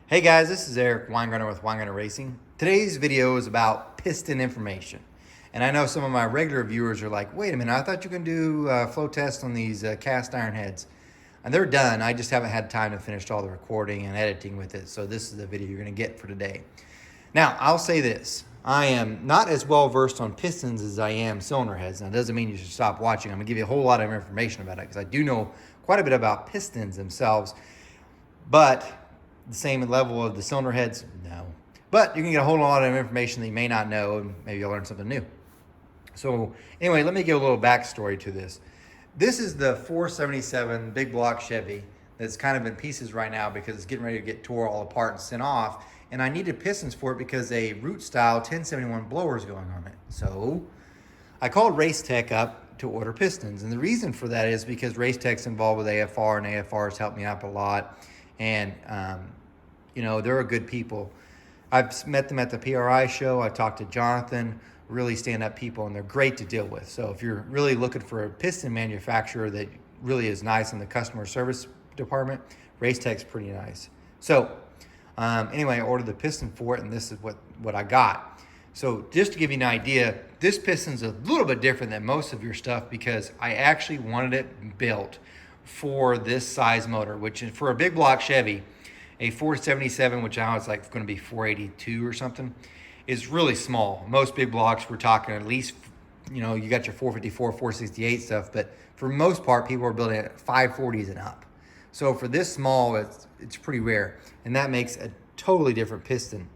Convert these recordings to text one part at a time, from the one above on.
Hey guys, this is Eric Weingartner with Weingartner Racing. Today's video is about piston information. And I know some of my regular viewers are like, wait a minute, I thought you can do flow tests on these cast iron heads. And they're done, I just haven't had time to finish all the recording and editing with it. So this is the video you're gonna get for today. Now, I'll say this. I am not as well versed on pistons as I am cylinder heads. Now, it doesn't mean you should stop watching. I'm gonna give you a whole lot of information about it because I do know quite a bit about pistons themselves. But the same level of the cylinder heads? No. But you can get a whole lot of information that you may not know, and maybe you'll learn something new. So anyway, let me give a little backstory to this. This is the 477 big block Chevy that's kind of in pieces right now because it's getting ready to get tore all apart and sent off. And I needed pistons for it because a root style 1071 blower is going on it. So I called Racetec up to order pistons. And the reason for that is because Racetec's involved with AFR, and AFR has helped me out a lot. And, you know, they're good people. I've met them at the PRI show. I talked to Jonathan, really stand-up people, and they're great to deal with. So if you're really looking for a piston manufacturer that really is nice in the customer service department, Racetec's pretty nice. So anyway, I ordered the piston for it, and this is what I got. So just to give you an idea, this piston's a little bit different than most of your stuff because I actually wanted it built for this size motor, which is for a big block Chevy, a 477, which now it's like going to be 482 or something, is really small. Most big blocks, we're talking at least, you know, you got your 454, 468 stuff, but for the most part, people are building at 540s and up. So for this small, it's pretty rare. And that makes a totally different piston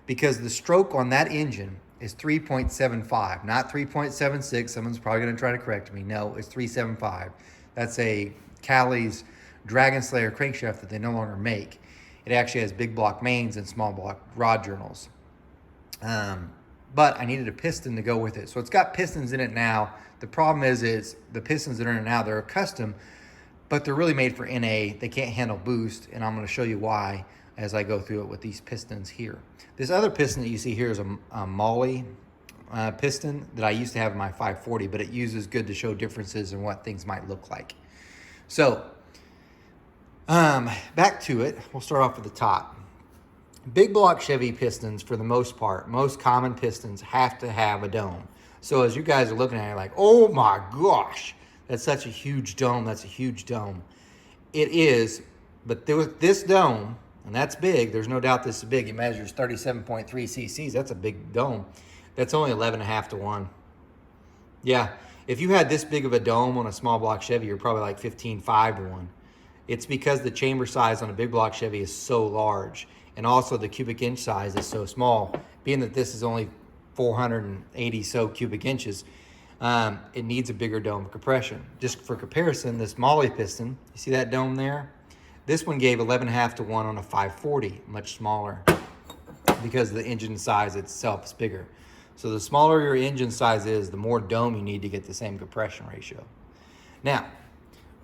because the stroke on that engine is 3.75, not 3.76. Someone's probably going to try to correct me. No, it's 375. That's a Callie's Dragon Slayer crankshaft that they no longer make. It actually has big block mains and small block rod journals. But I needed a piston to go with it. So it's got pistons in it now. The problem is the pistons that are in it now, they're custom, but they're really made for NA. They can't handle boost, and I'm going to show you why as I go through it with these pistons here. This other piston that you see here is a Molly piston that I used to have in my 540, but it uses good to show differences in what things might look like. So, back to it. We'll start off at the top. Big block Chevy pistons, for the most part, most common pistons have to have a dome. So as you guys are looking at it like, oh my gosh, that's such a huge dome, that's a huge dome. It is, but with this dome, and that's big, there's no doubt this is big. It measures 37.3 cc's, that's a big dome. That's only 11.5 to 1. Yeah. If you had this big of a dome on a small block Chevy, you're probably like 15.5 to 1. It's because the chamber size on a big block Chevy is so large. And also the cubic inch size is so small. Being that this is only 480 so cubic inches, it needs a bigger dome compression. Just for comparison, this Molly piston, you see that dome there? This one gave 11.5 to 1 on a 540, much smaller, because the engine size itself is bigger. So the smaller your engine size is, the more dome you need to get the same compression ratio. Now,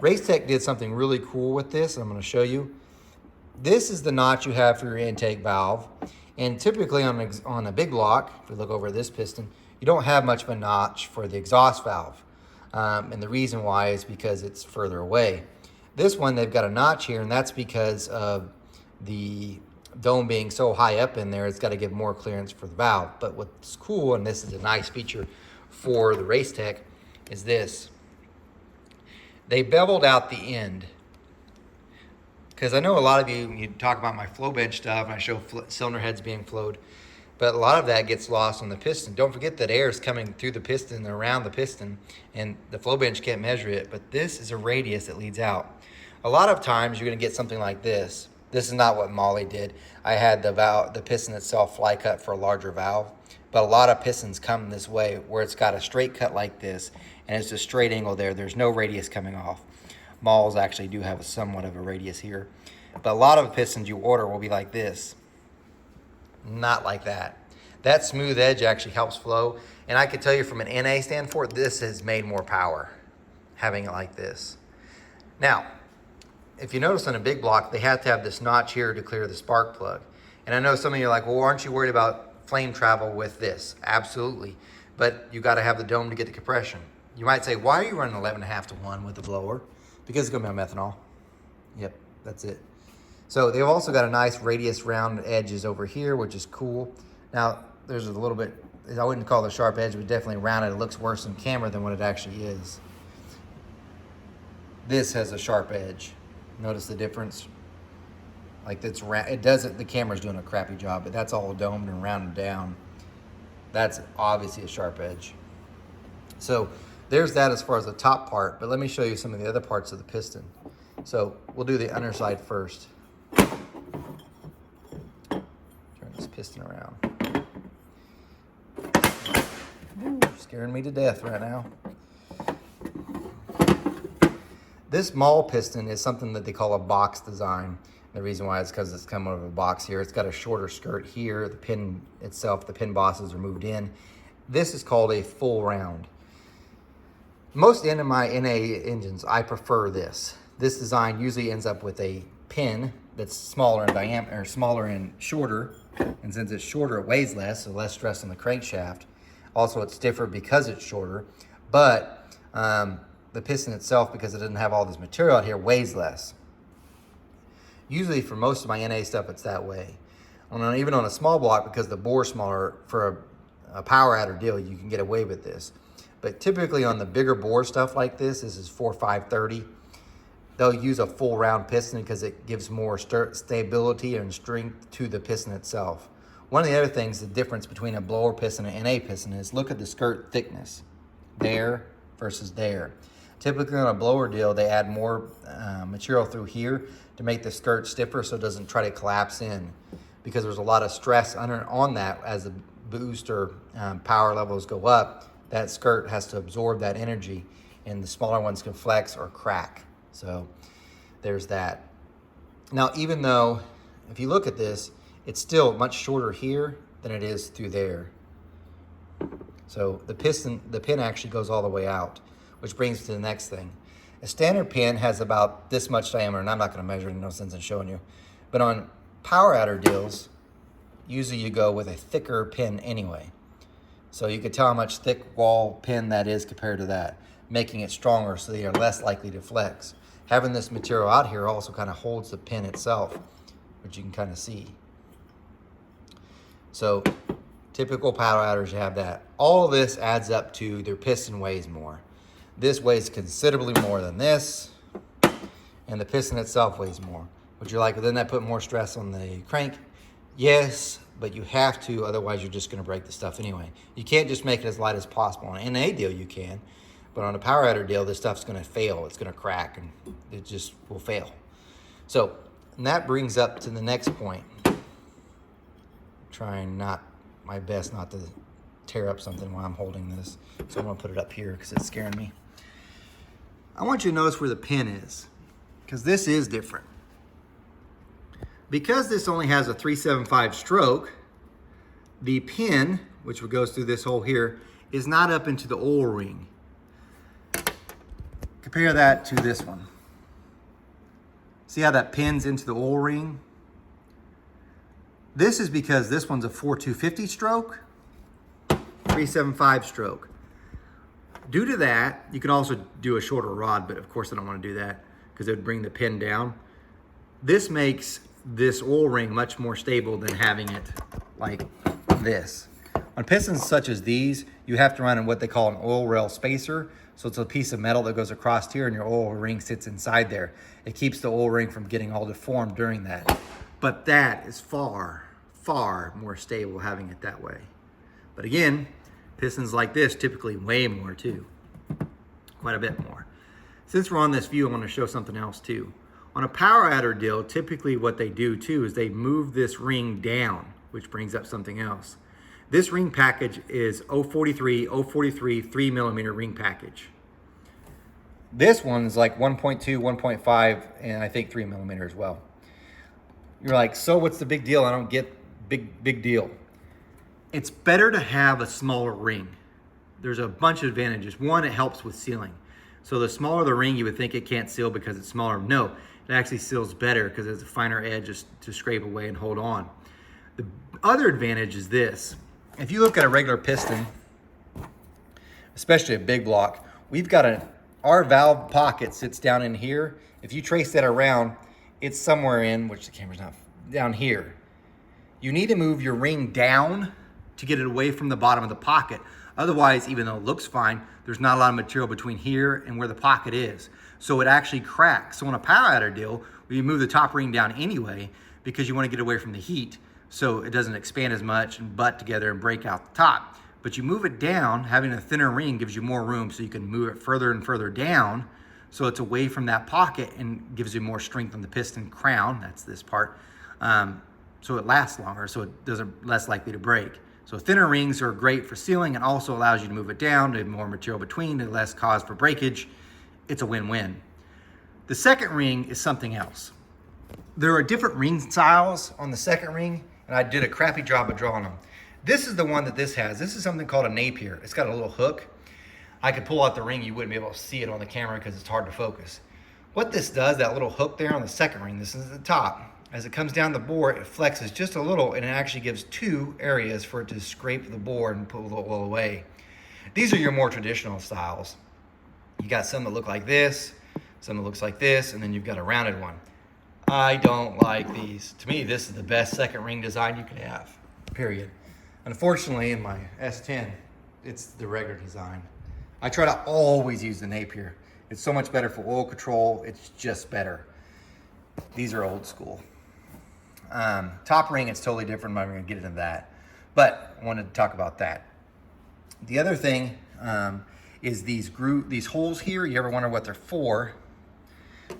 Racetec did something really cool with this. I'm going to show you. This is the notch you have for your intake valve. And typically on a big block, if we look over this piston, you don't have much of a notch for the exhaust valve. And the reason why is because it's further away. This one, they've got a notch here, and that's because of the dome being so high up in there, it's got to give more clearance for the valve. But what's cool, and this is a nice feature for the Racetec, is this. They beveled out the end. Because I know a lot of you talk about my flow bench stuff, and I show cylinder heads being flowed, but a lot of that gets lost on the piston. Don't forget that air is coming through the piston and around the piston, and the flow bench can't measure it, but this is a radius that leads out. A lot of times you're going to get something like this. This is not what Molly did. I had the piston itself fly cut for a larger valve, but a lot of pistons come this way where it's got a straight cut like this, and it's a straight angle there. There's no radius coming off. Molls actually do have somewhat of a radius here, but a lot of pistons you order will be like this, not like that. That smooth edge actually helps flow, and I can tell you from an NA standpoint, this has made more power, having it like this. Now, if you notice on a big block, they have to have this notch here to clear the spark plug. And I know some of you are like, well, aren't you worried about flame travel with this? Absolutely. But you got to have the dome to get the compression. You might say, why are you running 11.5 to 1 with the blower? Because it's going to be on methanol. Yep, that's it. So they've also got a nice radius round edges over here, which is cool. Now, there's a little bit, I wouldn't call it a sharp edge, but definitely rounded. It looks worse in camera than what it actually is. This has a sharp edge. Notice the difference? Like it's it doesn't, the camera's doing a crappy job, but that's all domed and rounded down. That's obviously a sharp edge. So there's that as far as the top part, but let me show you some of the other parts of the piston. So we'll do the underside first. Turn this piston around. Ooh, scaring me to death right now. This maul piston is something that they call a box design. The reason why is because it's coming out of a box here. It's got a shorter skirt here. The pin itself, the pin bosses are moved in. This is called a full round. Most of my NA engines, I prefer this. This design usually ends up with a pin that's smaller in diameter, or smaller and shorter. And since it's shorter, it weighs less, so less stress on the crankshaft. Also, it's stiffer because it's shorter. But the piston itself, because it doesn't have all this material out here, weighs less. Usually for most of my NA stuff, it's that way. Even on a small block, because the bore's smaller, for a power adder deal, you can get away with this. But typically on the bigger bore stuff like this is 4530, they'll use a full round piston because it gives more stability and strength to the piston itself. One of the other things, the difference between a blower piston and an NA piston is look at the skirt thickness there versus there. Typically on a blower deal, they add more material through here to make the skirt stiffer so it doesn't try to collapse in, because there's a lot of stress on that as the booster power levels go up. That skirt has to absorb that energy, and the smaller ones can flex or crack. So there's that. Now, even though, if you look at this, it's still much shorter here than it is through there. So the pin actually goes all the way out, which brings us to the next thing. A standard pin has about this much diameter, and I'm not gonna measure it, no sense in showing you. But on power adder deals, usually you go with a thicker pin anyway. So you could tell how much thick wall pin that is compared to that, making it stronger so they are less likely to flex. Having this material out here also kind of holds the pin itself, which you can kind of see. So typical power adders, you have that. All of this adds up to their piston weighs more. This weighs considerably more than this, and the piston itself weighs more. Would you like, wouldn't that put more stress on the crank? Yes, but you have to, otherwise you're just gonna break the stuff anyway. You can't just make it as light as possible. On an NA deal you can, but on a power adder deal, this stuff's gonna fail. It's gonna crack and it just will fail. So, and that brings up to the next point. Trying my best not to tear up something while I'm holding this. So I'm gonna put it up here because it's scaring me. I want you to notice where the pin is, because this is different. Because this only has a 375 stroke, the pin, which goes through this hole here, is not up into the oil ring. Compare that to this one. See how that pins into the oil ring? This is because this one's a 4250 stroke, 375 stroke. Due to that, you can also do a shorter rod, but of course I don't want to do that because it would bring the pin down. This makes this oil ring much more stable than having it like this. On pistons such as these, you have to run in what they call an oil rail spacer. So it's a piece of metal that goes across here and your oil ring sits inside there. It keeps the oil ring from getting all deformed during that. But that is far, far more stable having it that way. But again, pistons like this typically weigh more too, quite a bit more. Since we're on this view, I want to show something else too. On a power adder deal, typically what they do too is they move this ring down, which brings up something else. This ring package is 043, 3mm ring package. This one's like 1.2, 1.5, and I think 3mm as well. You're like, so what's the big deal? I don't get big deal. It's better to have a smaller ring. There's a bunch of advantages. One, it helps with sealing. So the smaller the ring, you would think it can't seal because it's smaller. No, it actually seals better because it's a finer edge to scrape away and hold on. The other advantage is this. If you look at a regular piston, especially a big block, we've got our valve pocket sits down in here. If you trace that around, it's somewhere in, which the camera's not, down here. You need to move your ring down to get it away from the bottom of the pocket. Otherwise, even though it looks fine, there's not a lot of material between here and where the pocket is. So it actually cracks. So on a power adder deal, you move the top ring down anyway because you want to get away from the heat so it doesn't expand as much and butt together and break out the top. But you move it down, having a thinner ring gives you more room so you can move it further and further down so it's away from that pocket and gives you more strength on the piston crown, that's this part, so it lasts longer, so it doesn't less likely to break. So thinner rings are great for sealing and also allows you to move it down to more material between, to less cause for breakage. It's a win-win. The second ring is something else. There are different ring styles on the second ring, and I did a crappy job of drawing them. This is the one that this has. This is something called a Napier. It's got a little hook. I could pull out the ring, you wouldn't be able to see it on the camera because it's hard to focus. What this does, that little hook there on the second ring, this is the top. As it comes down the bore, it flexes just a little and it actually gives two areas for it to scrape the bore and pull the oil away. These are your more traditional styles. You got some that look like this, some that looks like this, and then you've got a rounded one. I don't like these. To me, this is the best second ring design you can have, period. Unfortunately, in my S10, it's the regular design. I try to always use the Napier. It's so much better for oil control. It's just better. These are old school. Top ring, it's totally different. I'm not going to get into that. But I wanted to talk about that. The other thing is these holes here. You ever wonder what they're for?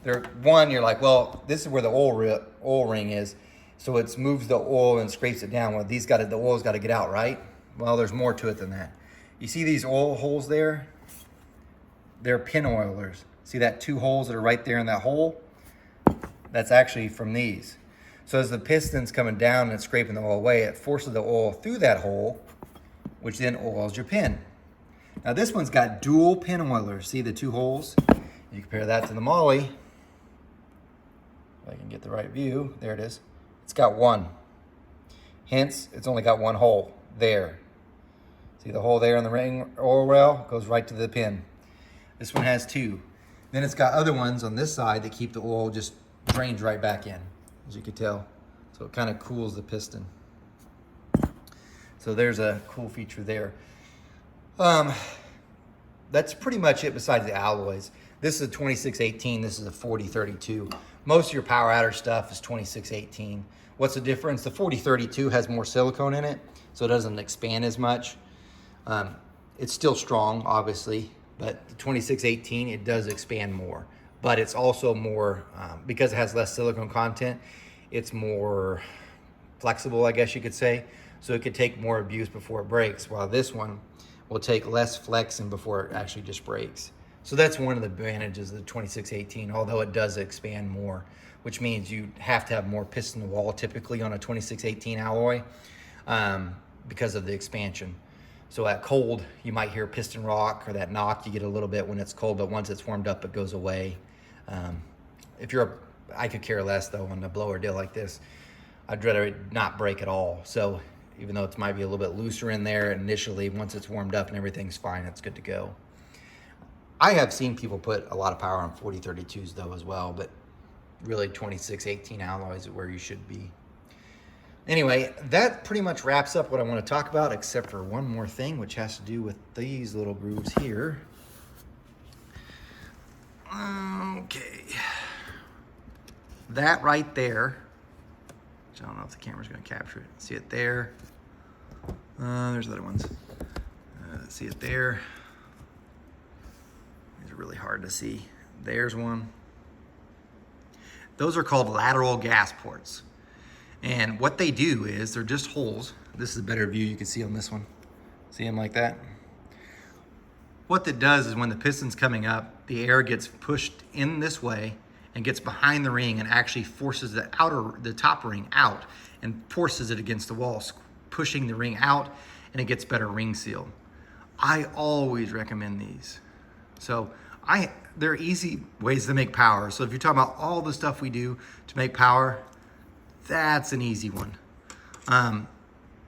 They're one, you're like, well, this is where the oil ring is. So it moves the oil and scrapes it down. Well, the oil's got to get out, right? Well, there's more to it than that. You see these oil holes there? They're pin oilers. See that two holes that are right there in that hole? That's actually from these. So as the piston's coming down and scraping the oil away, it forces the oil through that hole, which then oils your pin. Now this one's got dual pin oilers. See the two holes? You compare that to the Molly. If I can get the right view, there it is. It's got one. Hence, it's only got one hole there. See the hole there in the ring oil rail? Goes right to the pin. This one has two. Then it's got other ones on this side that keep the oil just drains right back in, as you can tell. So it kind of cools the piston. So there's a cool feature there. That's pretty much it besides the alloys. This is a 2618, this is a 4032. Most of your power adder stuff is 2618. What's the difference? The 4032 has more silicone in it, so it doesn't expand as much. It's still strong, obviously, but the 2618, it does expand more. But it's also more, because it has less silicone content, it's more flexible, I guess you could say. So it could take more abuse before it breaks, while this one will take less flexing before it actually just breaks. So that's one of the advantages of the 2618, although it does expand more, which means you have to have more piston to wall typically on a 2618 alloy because of the expansion. So at cold, you might hear piston rock or that knock you get a little bit when it's cold, but once it's warmed up, it goes away. I could care less though on a blower deal like this. I'd rather it not break at all. So even though it might be a little bit looser in there initially, once it's warmed up and everything's fine, it's good to go. I have seen people put a lot of power on 4032s though as well, but really 2618 alloys are where you should be. Anyway, that pretty much wraps up what I want to talk about, except for one more thing, which has to do with these little grooves here. Okay. That right there, which I don't know if the camera's going to capture it. See it there? There's other ones. See it there? These are really hard to see. There's one. Those are called lateral gas ports. And what they do is they're just holes. This is a better view you can see on this one. See them like that? What that does is when the piston's coming up, the air gets pushed in this way and gets behind the ring and actually forces the top ring out and forces it against the wall, pushing the ring out, and it gets better ring seal. I always recommend these. So they're easy ways to make power. So if you're talking about all the stuff we do to make power, that's an easy one.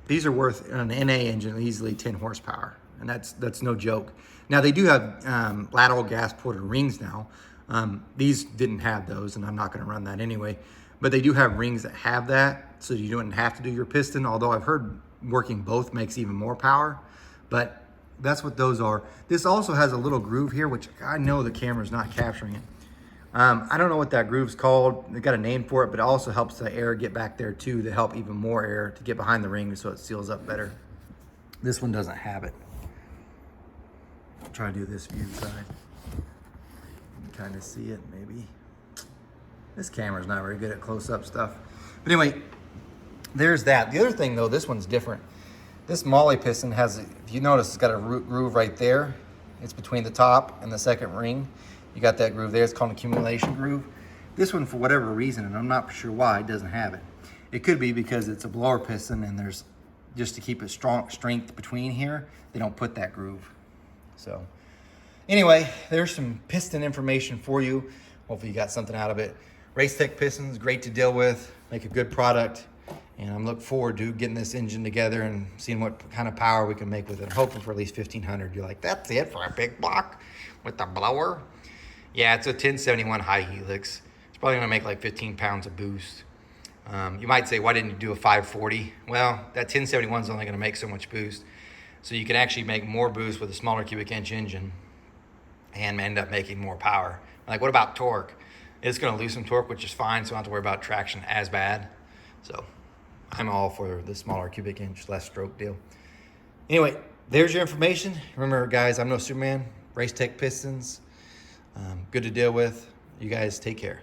These are worth an NA engine easily 10 horsepower, and that's no joke. Now they do have lateral gas ported rings now, These didn't have those, and I'm not going to run that anyway. But they do have rings that have that, so you don't have to do your piston, although I've heard working both makes even more power. But that's what those are. This also has a little groove here, which I know the camera's not capturing it. I don't know what that groove's called. They got a name for it, but it also helps the air get back there too, to help even more air to get behind the ring so it seals up better. This one doesn't have it. I'll try to do this view side. You can kind of see it maybe. This camera's not very good at close-up stuff. But anyway, there's that. The other thing though, this one's different. This Molly piston has, if you notice, it's got a groove right there. It's between the top and the second ring. You got that groove there. It's called an accumulation groove. This one, for whatever reason, and I'm not sure why, doesn't have it. It could be because it's a blower piston and there's, just to keep it strength between here, they don't put that groove. So anyway, there's some piston information for you. Hopefully you got something out of it. Racetec pistons, great to deal with, make a good product. And I'm looking forward to getting this engine together and seeing what kind of power we can make with it. I'm hoping for at least 1,500. You're like, that's it for a big block with the blower? Yeah, it's a 1071 high helix. It's probably gonna make like 15 pounds of boost. You might say, why didn't you do a 540? Well, that 1071 is only gonna make so much boost. So you can actually make more boost with a smaller cubic inch engine and end up making more power. Like, what about torque? It's gonna lose some torque, which is fine, so I don't have to worry about traction as bad. So I'm all for the smaller cubic inch, less stroke deal. Anyway, there's your information. Remember, guys, I'm no Superman. Racetec pistons, good to deal with. You guys take care.